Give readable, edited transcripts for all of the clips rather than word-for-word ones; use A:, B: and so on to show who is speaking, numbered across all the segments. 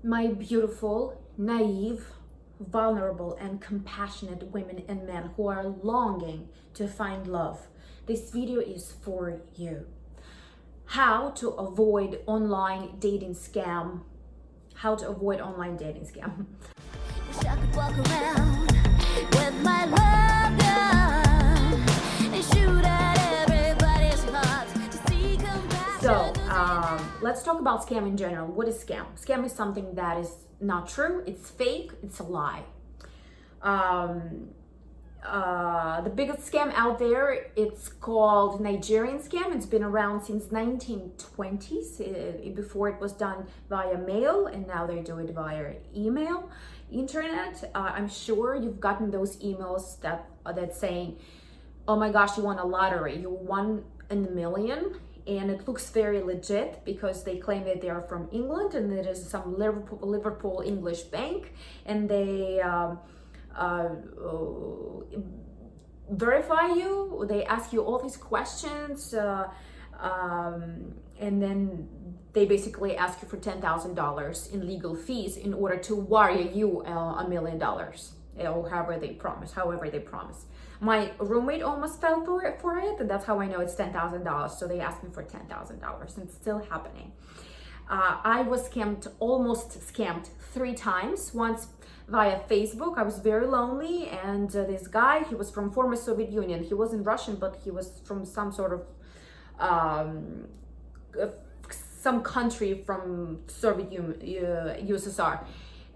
A: My beautiful, naive, vulnerable, and compassionate women and men who are longing to find love, this video is for you. How to avoid online dating scam. How to avoid online dating scam.
B: Wish I could walk around with my love gun and shoot at everybody's hearts to see compassion.
A: So let's talk about scam in general. What is scam? Scam is something that is not true, it's fake, it's a lie. The biggest scam out there, it's called Nigerian scam. It's been around since 1920s, before it was done via mail, and now they do it via email, internet. I'm sure you've gotten those emails that saying, oh my gosh, you won a lottery, you won in a million. And it looks very legit because they claim that they are from England and there is some Liverpool English bank, and they verify you. They ask you all these questions, and then they basically ask you for $10,000 in legal fees in order to wire you $1 million, or however they promise. My roommate almost fell for it, and that's how I know it's $10,000. So they asked me for $10,000, and it's still happening. I was almost scammed 3 times. Once via Facebook. I was very lonely, and this guy, he was from former Soviet Union. He wasn't Russian, but he was from some sort of some country from Soviet USSR.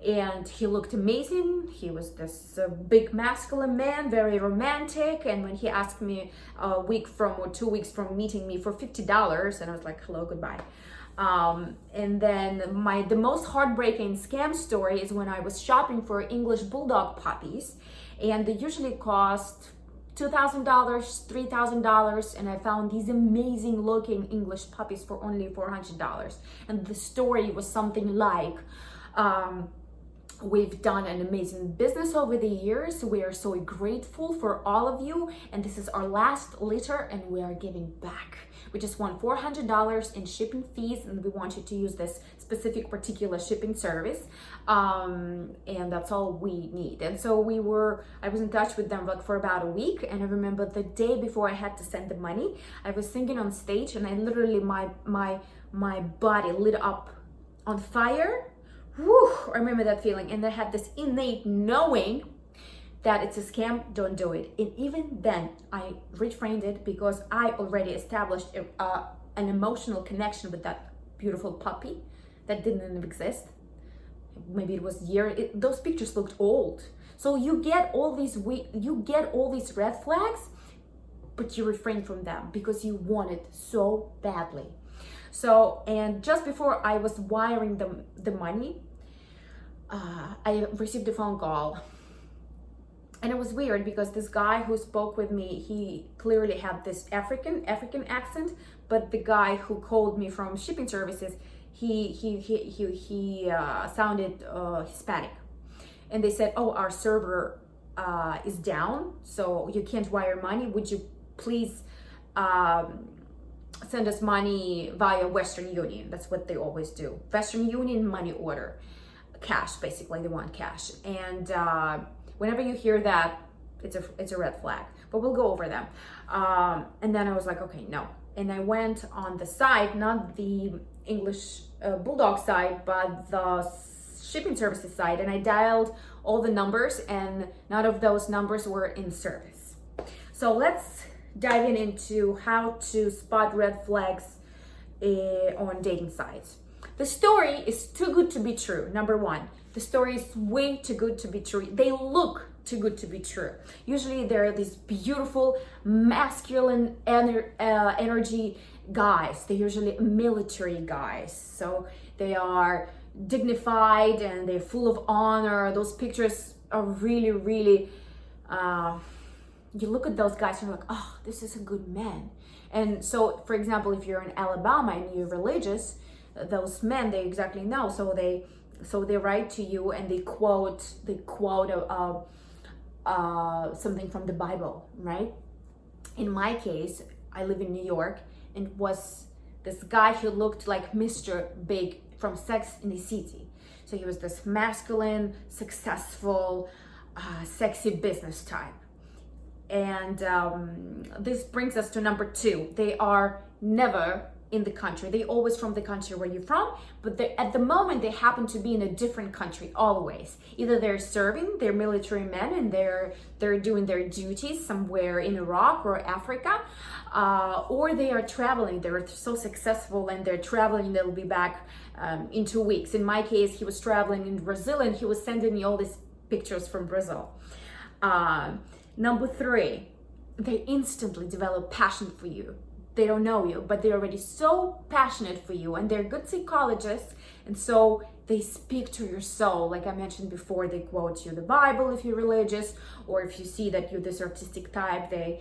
A: And he looked amazing. He was this big masculine man, very romantic. And when he asked me a week from or 2 weeks from meeting me for $50, and I was like, hello, goodbye. And then the most heartbreaking scam story is when I was shopping for English bulldog puppies, and they usually cost $2,000, $3,000, and I found these amazing looking English puppies for only $400. And the story was something like, we've done an amazing business over the years. We are so grateful for all of you, and this is our last litter, and we are giving back. We just want $400 in shipping fees, and we want you to use this specific particular shipping service, and that's all we need. And so I was in touch with them like for about a week, and I remember the day before I had to send the money, I was singing on stage, and I literally, my body lit up on fire. Whew, I remember that feeling, and I had this innate knowing that it's a scam, don't do it. And even then, I reframed it because I already established an emotional connection with that beautiful puppy that didn't exist. Maybe it was those pictures looked old. So you get all these red flags, but you refrain from them because you want it so badly. So, and just before I was wiring the money, I received a phone call. And it was weird because this guy who spoke with me, he clearly had this African accent, but the guy who called me from shipping services, he sounded Hispanic. And they said, oh, our server is down, so you can't wire money. Would you please send us money via Western Union? That's what they always do. Western Union money order. Cash, basically, they want cash. And whenever you hear that, it's a red flag, but we'll go over them. And then I was like, okay, no. And I went on the site, not the English bulldog site, but the shipping services site, and I dialed all the numbers, and none of those numbers were in service. So let's dive into how to spot red flags on dating sites. The story is too good to be true. Number one, the story is way too good to be true. They look too good to be true. Usually they're these beautiful, masculine energy guys. They're usually military guys. So they are dignified and they're full of honor. Those pictures are really, really, you look at those guys and you're like, oh, this is a good man. And so, for example, if you're in Alabama and you're religious, those men, they exactly know. So they write to you and they quote something from the Bible, right? In my case, I live in New York, and was this guy who looked like Mr. Big from Sex in the City. So he was this masculine, successful, sexy business type. And this brings us to number 2. They are never in the country. They always from the country where you're from, but at the moment they happen to be in a different country always. Either they're serving, they're military men and they're doing their duties somewhere in Iraq or Africa, or they are traveling. They're so successful and they're traveling. They'll be back in 2 weeks. In my case, he was traveling in Brazil and he was sending me all these pictures from Brazil. Number 3, they instantly develop passion for you. They don't know you, but they're already so passionate for you, and they're good psychologists, and so they speak to your soul. Like I mentioned before, they quote you the Bible if you're religious, or if you see that you're this artistic type, they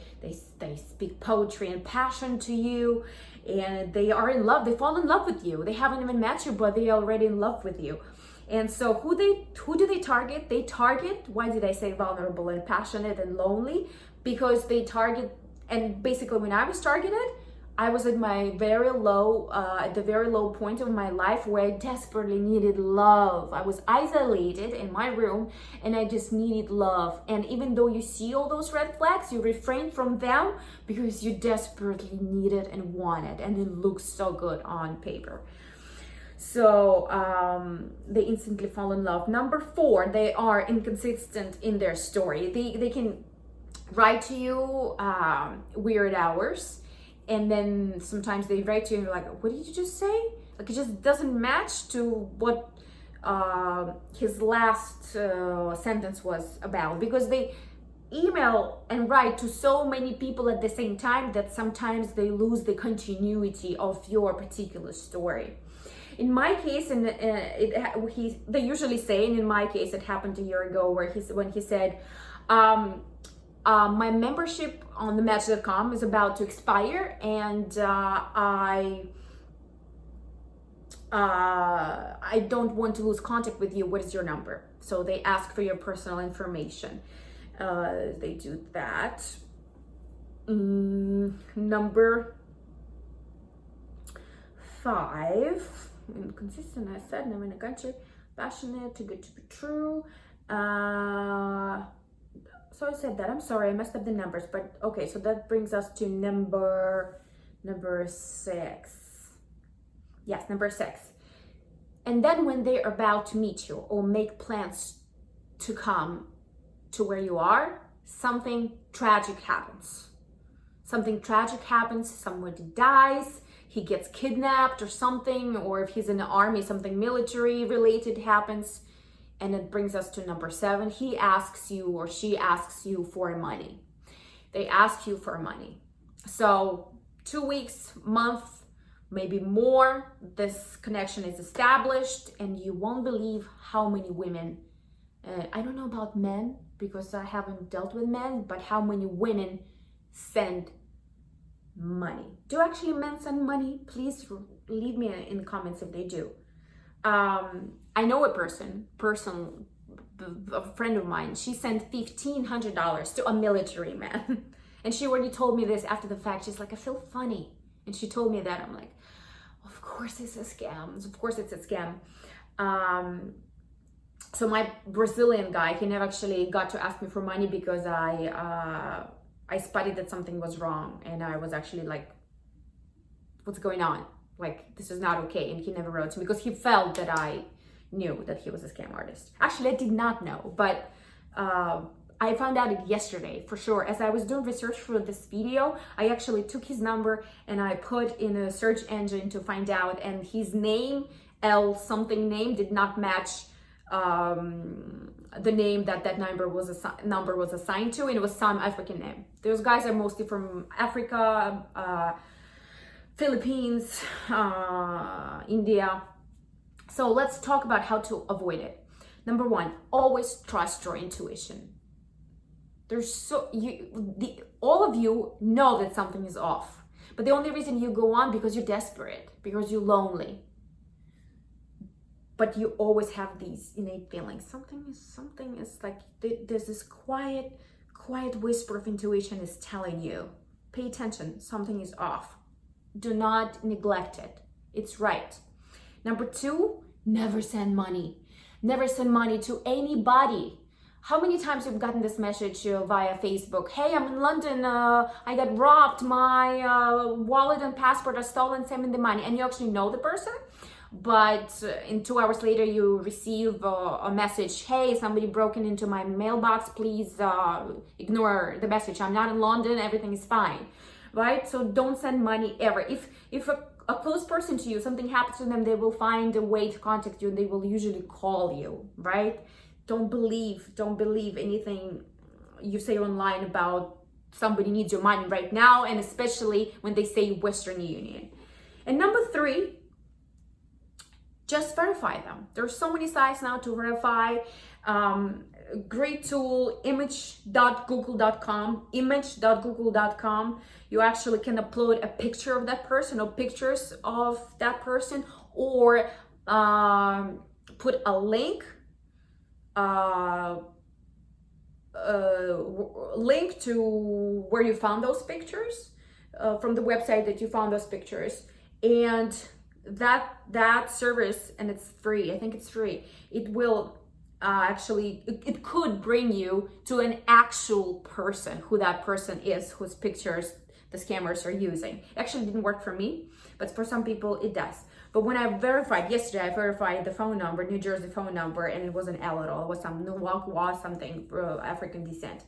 A: speak poetry and passion to you, and they are in love. They fall in love with you. They haven't even met you, but they're already in love with you. And so who do they target? They target, why did I say vulnerable and passionate and lonely? Because they target, and basically when I was targeted, I was at my very low, at the very low point of my life where I desperately needed love. I was isolated in my room and I just needed love. And even though you see all those red flags, you refrain from them because you desperately need it and want it. And it looks so good on paper. So they instantly fall in love. Number 4, they are inconsistent in their story. They can write to you weird hours, and then sometimes they write to you and you're like, what did you just say? Like, it just doesn't match to what his last sentence was about, because they email and write to so many people at the same time that sometimes they lose the continuity of your particular story. In my case, and they usually say, and in my case, it happened a year ago when he said, my membership on the Match.com is about to expire, and I don't want to lose contact with you. What is your number? So they ask for your personal information. They do that. Number 5, inconsistent. I said, I'm in a country, passionate, too good to be true. So I said that. I'm sorry, I messed up the numbers, but okay. So that brings us to number 6. Yes, number 6. And then when they're about to meet you or make plans to come to where you are, something tragic happens. Something tragic happens. Somebody dies. He gets kidnapped or something, or if he's in the army, something military related happens. And it brings us to number 7. He asks you or she asks you for money. They ask you for money. So 2 weeks, month, maybe more, this connection is established, and you won't believe how many women, I don't know about men because I haven't dealt with men, but how many women send money. Do actually men send money? Please leave me in the comments if they do. I know a friend of mine, she sent $1,500 to a military man. And she already told me this after the fact. She's like, I feel funny. And she told me that. I'm like, of course it's a scam. Of course it's a scam. So my Brazilian guy, he never actually got to ask me for money because I spotted that something was wrong. And I was actually like, what's going on? Like, this is not okay. And he never wrote to me because he felt that I knew that he was a scam artist. Actually, I did not know, but I found out it yesterday for sure. As I was doing research for this video, I actually took his number and I put in a search engine to find out, and his name, L something name, did not match the name that number was assigned to, and it was some African name. Those guys are mostly from Africa, Philippines, India. So let's talk about how to avoid it. Number 1, always trust your intuition. All of you know that something is off, but the only reason you go on because you're desperate, because you're lonely. But you always have these innate feelings. Something is like, there's this quiet whisper of intuition is telling you, pay attention, something is off. Do not neglect it. It's right. Number 2, never send money. Never send money to anybody. How many times you've gotten this message via Facebook? Hey, I'm in London, I got robbed, my wallet and passport are stolen, send me the money. And you actually know the person, but in 2 hours later you receive a message, hey, somebody broken into my mailbox, please ignore the message. I'm not in London, everything is fine, right? So don't send money ever. If a close person to you, something happens to them, they will find a way to contact you and they will usually call you, right? Don't believe anything you say online about somebody needs your money right now, and especially when they say Western Union. And number 3, just verify them. There's so many sites now to verify. Great tool, image.google.com. You actually can upload a picture of that person or pictures of that person, or put a link link to where you found those pictures, from the website that you found those pictures, and that service, and it's free. I think it's free. It will actually, it could bring you to an actual person, who that person is, whose pictures the scammers are using. It actually didn't work for me, but for some people it does. But when I verified yesterday, I verified the phone number, New Jersey phone number, and it wasn't L at all. It was some Nuwakwa, something African descent.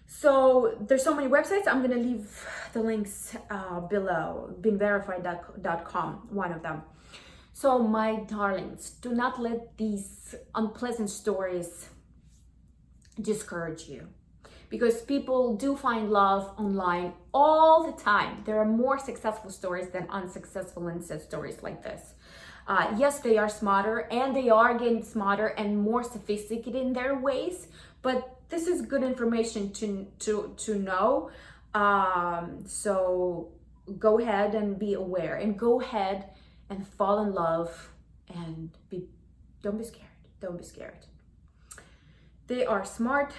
A: So there's so many websites. I'm gonna leave the links below. Beenverified.com, one of them. So my darlings, do not let these unpleasant stories discourage you, because people do find love online all the time. There are more successful stories than unsuccessful incest stories like this. Yes, they are smarter, and they are getting smarter and more sophisticated in their ways, but this is good information to know. So go ahead and be aware, and go ahead and fall in love, and don't be scared. They are smart,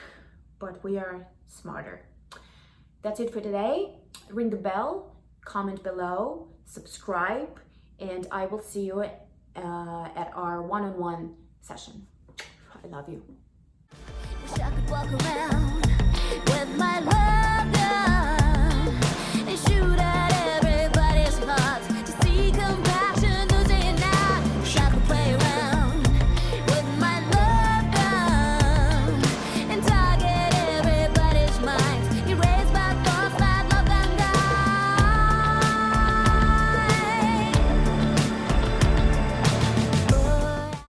A: but we are smarter. That's it for today. Ring the bell, comment below, subscribe, and I will see you at our one-on-one session. I love you.
B: Wish I could walk around with my love.